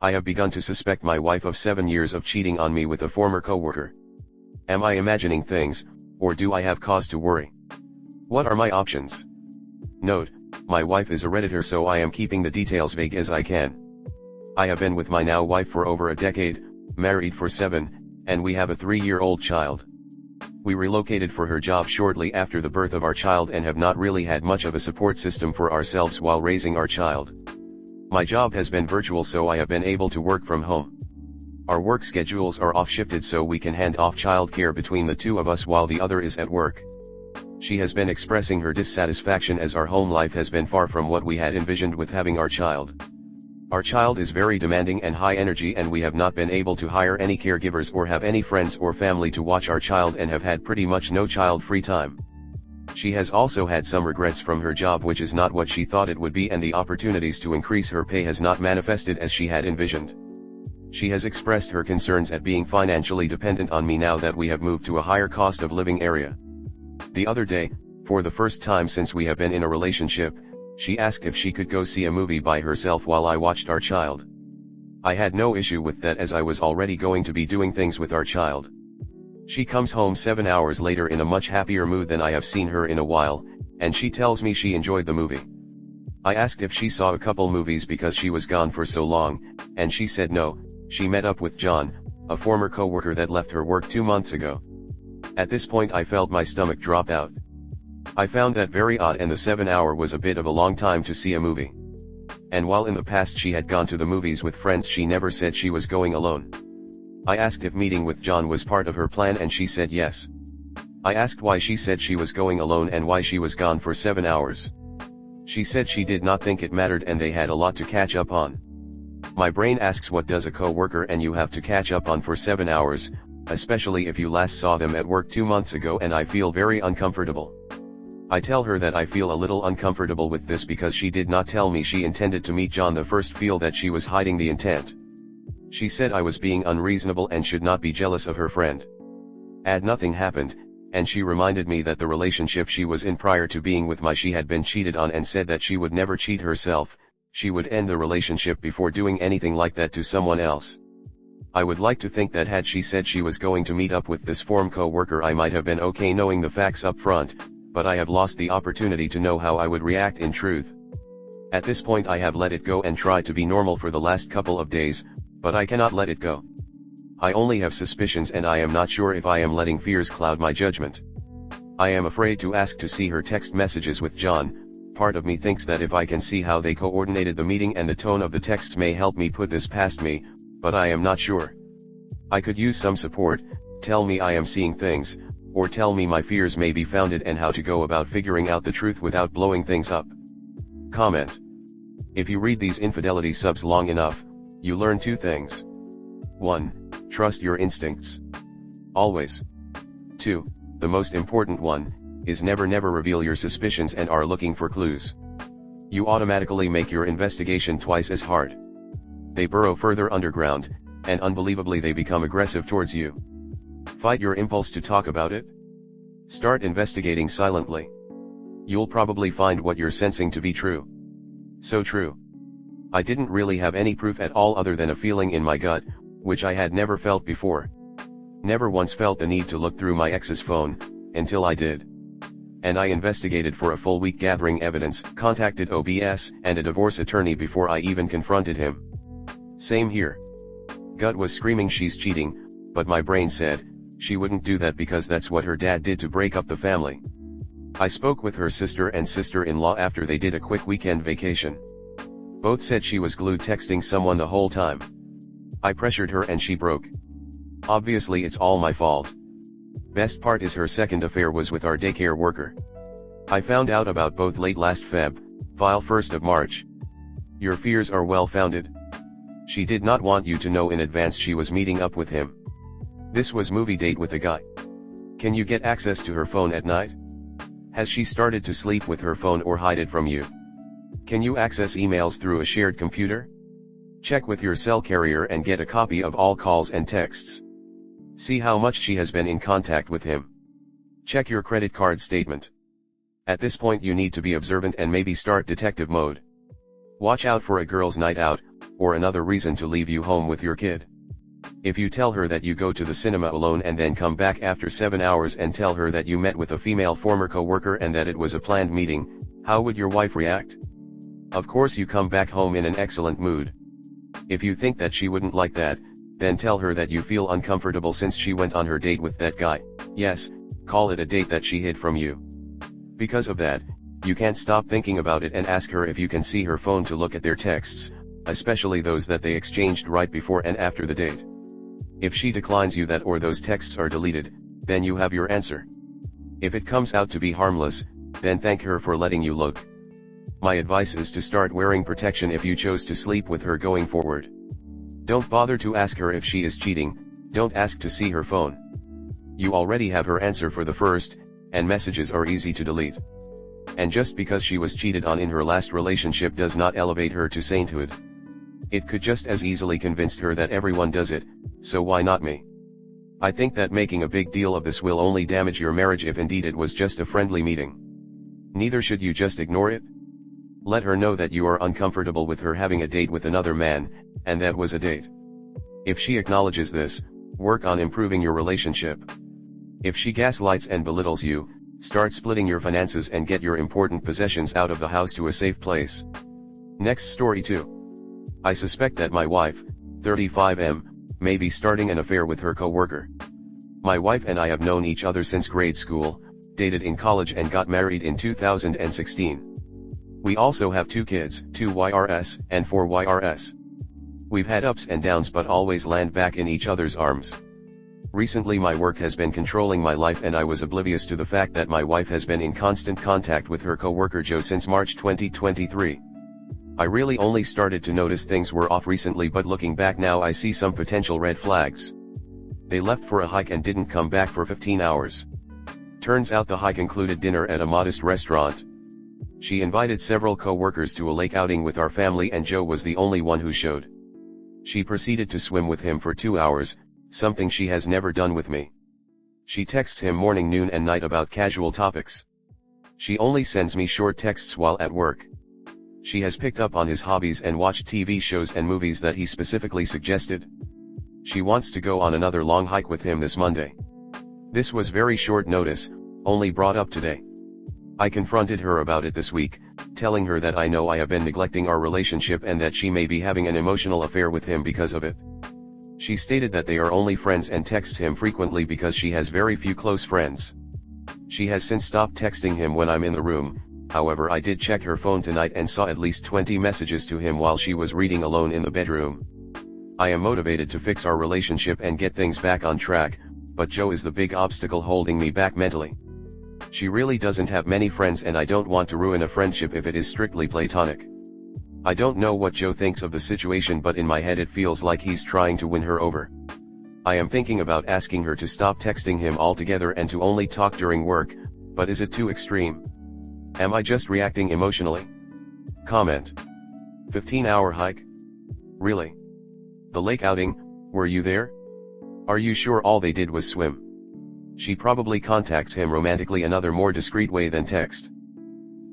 I have begun to suspect my wife of 7 years of cheating on me with a former coworker. Am I imagining things, or do I have cause to worry? What are my options? Note, my wife is a Redditor, so I am keeping the details vague as I can. I have been with my now wife for over a decade, married for 7, and we have a 3-year-old child. We relocated for her job shortly after the birth of our child and have not really had much of a support system for ourselves while raising our child. My job has been virtual, so I have been able to work from home. Our work schedules are off-shifted, so we can hand off childcare between the two of us while the other is at work. She has been expressing her dissatisfaction as our home life has been far from what we had envisioned with having our child. Our child is very demanding and high energy, and we have not been able to hire any caregivers or have any friends or family to watch our child, and have had pretty much no child-free time. She has also had some regrets from her job, which is not what she thought it would be, and the opportunities to increase her pay has not manifested as she had envisioned. She has expressed her concerns at being financially dependent on me now that we have moved to a higher cost of living area. The other day, for the first time since we have been in a relationship, she asked if she could go see a movie by herself while I watched our child. I had no issue with that, as I was already going to be doing things with our child. She comes home 7 hours later in a much happier mood than I have seen her in a while, and she tells me she enjoyed the movie. I asked if she saw a couple movies because she was gone for so long, and she said no, she met up with John, a former coworker that left her work 2 months ago. At this point I felt my stomach drop out. I found that very odd, and the 7-hour was a bit of a long time to see a movie. And while in the past she had gone to the movies with friends, she never said she was going alone. I asked if meeting with John was part of her plan, and she said yes. I asked why she said she was going alone and why she was gone for 7 hours. She said she did not think it mattered and they had a lot to catch up on. My brain asks, what does a co-worker and you have to catch up on for 7 hours, especially if you last saw them at work 2 months ago, and I feel very uncomfortable. I tell her that I feel a little uncomfortable with this because she did not tell me she intended to meet John. The first feel that she was hiding the intent. She said I was being unreasonable and should not be jealous of her friend. Nothing happened, and she reminded me that the relationship she was in prior to being with she had been cheated on, and said that she would never cheat herself. She would end the relationship before doing anything like that to someone else. I would like to think that had she said she was going to meet up with this former co-worker, I might have been okay knowing the facts up front, but I have lost the opportunity to know how I would react in truth. At this point I have let it go and tried to be normal for the last couple of days, but I cannot let it go. I only have suspicions, and I am not sure if I am letting fears cloud my judgment. I am afraid to ask to see her text messages with John. Part of me thinks that if I can see how they coordinated the meeting and the tone of the texts may help me put this past me, but I am not sure. I could use some support. Tell me I am seeing things, or tell me my fears may be founded, and how to go about figuring out the truth without blowing things up. Comment. If you read these infidelity subs long enough, you learn 2 things. 1. Trust your instincts. Always. 2. The most important one, is never reveal your suspicions and are looking for clues. You automatically make your investigation twice as hard. They burrow further underground, and unbelievably they become aggressive towards you. Fight your impulse to talk about it. Start investigating silently. You'll probably find what you're sensing to be true. So true. I didn't really have any proof at all other than a feeling in my gut, which I had never felt before. Never once felt the need to look through my ex's phone, until I did. And I investigated for a full week, gathering evidence, contacted OBS and a divorce attorney before I even confronted him. Same here. Gut was screaming she's cheating, but my brain said, she wouldn't do that because that's what her dad did to break up the family. I spoke with her sister and sister-in-law after they did a quick weekend vacation. Both said she was glued texting someone the whole time. I pressured her and she broke. Obviously it's all my fault. Best part is her second affair was with our daycare worker. I found out about both late last Feb, file 1st of March. Your fears are well founded. She did not want you to know in advance she was meeting up with him. This was movie date with a guy. Can you get access to her phone at night? Has she started to sleep with her phone or hide it from you? Can you access emails through a shared computer? Check with your cell carrier and get a copy of all calls and texts. See how much she has been in contact with him. Check your credit card statement. At this point you need to be observant and maybe start detective mode. Watch out for a girl's night out, or another reason to leave you home with your kid. If you tell her that you go to the cinema alone and then come back after 7 hours and tell her that you met with a female former co-worker and that it was a planned meeting, how would your wife react? Of course you come back home in an excellent mood. If you think that she wouldn't like that, then tell her that you feel uncomfortable since she went on her date with that guy. Yes, call it a date that she hid from you. Because of that, you can't stop thinking about it and ask her if you can see her phone to look at their texts, especially those that they exchanged right before and after the date. If she declines you that or those texts are deleted, then you have your answer. If it comes out to be harmless, then thank her for letting you look. My advice is to start wearing protection if you chose to sleep with her going forward. Don't bother to ask her if she is cheating, don't ask to see her phone. You already have her answer for the first, and messages are easy to delete. And just because she was cheated on in her last relationship does not elevate her to sainthood. It could just as easily convince her that everyone does it, so why not me? I think that making a big deal of this will only damage your marriage if indeed it was just a friendly meeting. Neither should you just ignore it. Let her know that you are uncomfortable with her having a date with another man, and that was a date. If she acknowledges this, work on improving your relationship. If she gaslights and belittles you, start splitting your finances and get your important possessions out of the house to a safe place. Next story 2. I suspect that my wife, 35M, may be starting an affair with her co-worker. My wife and I have known each other since grade school, dated in college and got married in 2016. We also have 2 kids, 2 YRS and 4 YRS. We've had ups and downs but always land back in each other's arms. Recently my work has been controlling my life and I was oblivious to the fact that my wife has been in constant contact with her co-worker Joe since March 2023. I really only started to notice things were off recently, but looking back now I see some potential red flags. They left for a hike and didn't come back for 15 hours. Turns out the hike included dinner at a modest restaurant. She invited several co-workers to a lake outing with our family and Joe was the only one who showed. She proceeded to swim with him for 2 hours, something she has never done with me. She texts him morning, noon and night about casual topics. She only sends me short texts while at work. She has picked up on his hobbies and watched TV shows and movies that he specifically suggested. She wants to go on another long hike with him this Monday. This was very short notice, only brought up today. I confronted her about it this week, telling her that I know I have been neglecting our relationship and that she may be having an emotional affair with him because of it. She stated that they are only friends and texts him frequently because she has very few close friends. She has since stopped texting him when I'm in the room. However, I did check her phone tonight and saw at least 20 messages to him while she was reading alone in the bedroom. I am motivated to fix our relationship and get things back on track, but Joe is the big obstacle holding me back mentally. She really doesn't have many friends and I don't want to ruin a friendship if it is strictly platonic. I don't know what Joe thinks of the situation, but in my head it feels like he's trying to win her over. I am thinking about asking her to stop texting him altogether and to only talk during work, but is it too extreme? Am I just reacting emotionally? Comment. 15-hour hike? Really? The lake outing, were you there? Are you sure all they did was swim? She probably contacts him romantically, another more discreet way than text.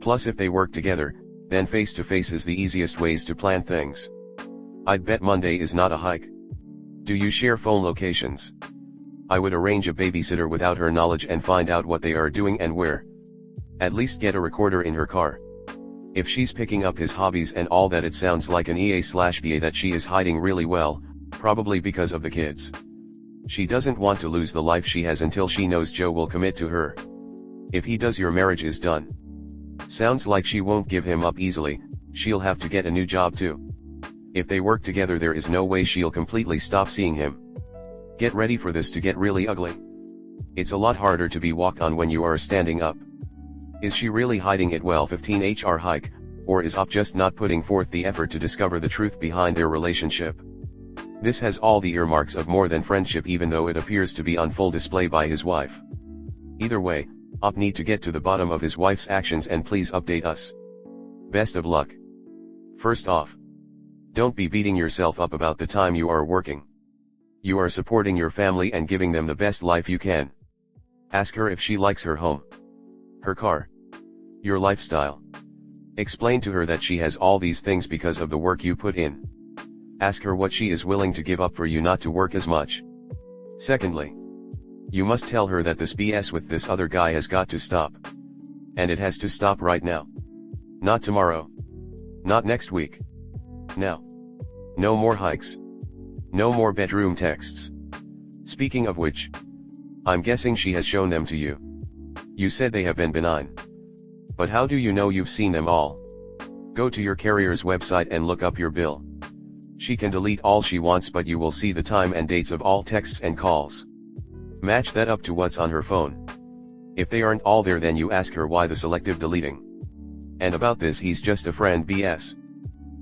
Plus if they work together, then face-to-face is the easiest ways to plan things. I'd bet Monday is not a hike. Do you share phone locations? I would arrange a babysitter without her knowledge and find out what they are doing and where. At least get a recorder in her car. If she's picking up his hobbies and all that, it sounds like an EA/BA that she is hiding really well, probably because of the kids. She doesn't want to lose the life she has until she knows Joe will commit to her. If he does, your marriage is done. Sounds like she won't give him up easily, she'll have to get a new job too. If they work together, there is no way she'll completely stop seeing him. Get ready for this to get really ugly. It's a lot harder to be walked on when you are standing up. Is she really hiding it well? 15-hour hike, or is Op just not putting forth the effort to discover the truth behind their relationship? This has all the earmarks of more than friendship, even though it appears to be on full display by his wife. Either way, Op need to get to the bottom of his wife's actions and please update us. Best of luck. First off, don't be beating yourself up about the time you are working. You are supporting your family and giving them the best life you can. Ask her if she likes her home, her car, your lifestyle. Explain to her that she has all these things because of the work you put in. Ask her what she is willing to give up for you not to work as much. Secondly, you must tell her that this BS with this other guy has got to stop. And it has to stop right now. Not tomorrow. Not next week. Now. No more hikes. No more bedroom texts. Speaking of which, I'm guessing she has shown them to you. You said they have been benign. But how do you know you've seen them all? Go to your carrier's website and look up your bill. She can delete all she wants, but you will see the time and dates of all texts and calls. Match that up to what's on her phone. If they aren't all there, then you ask her why the selective deleting. And about this he's just a friend BS.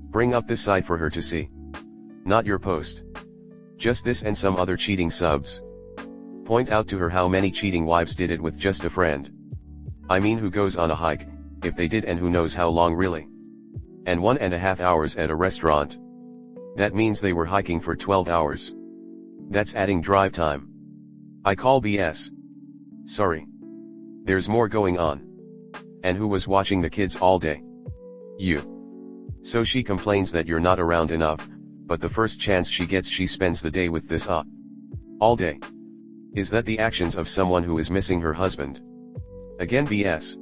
Bring up this site for her to see. Not your post. Just this and some other cheating subs. Point out to her how many cheating wives did it with just a friend. I mean, who goes on a hike, if they did, and who knows how long really. And 1.5 hours at a restaurant. That means they were hiking for 12 hours. That's adding drive time. I call BS. Sorry. There's more going on. And who was watching the kids all day? You. So she complains that you're not around enough, but the first chance she gets she spends the day with this all day. Is that the actions of someone who is missing her husband? Again BS.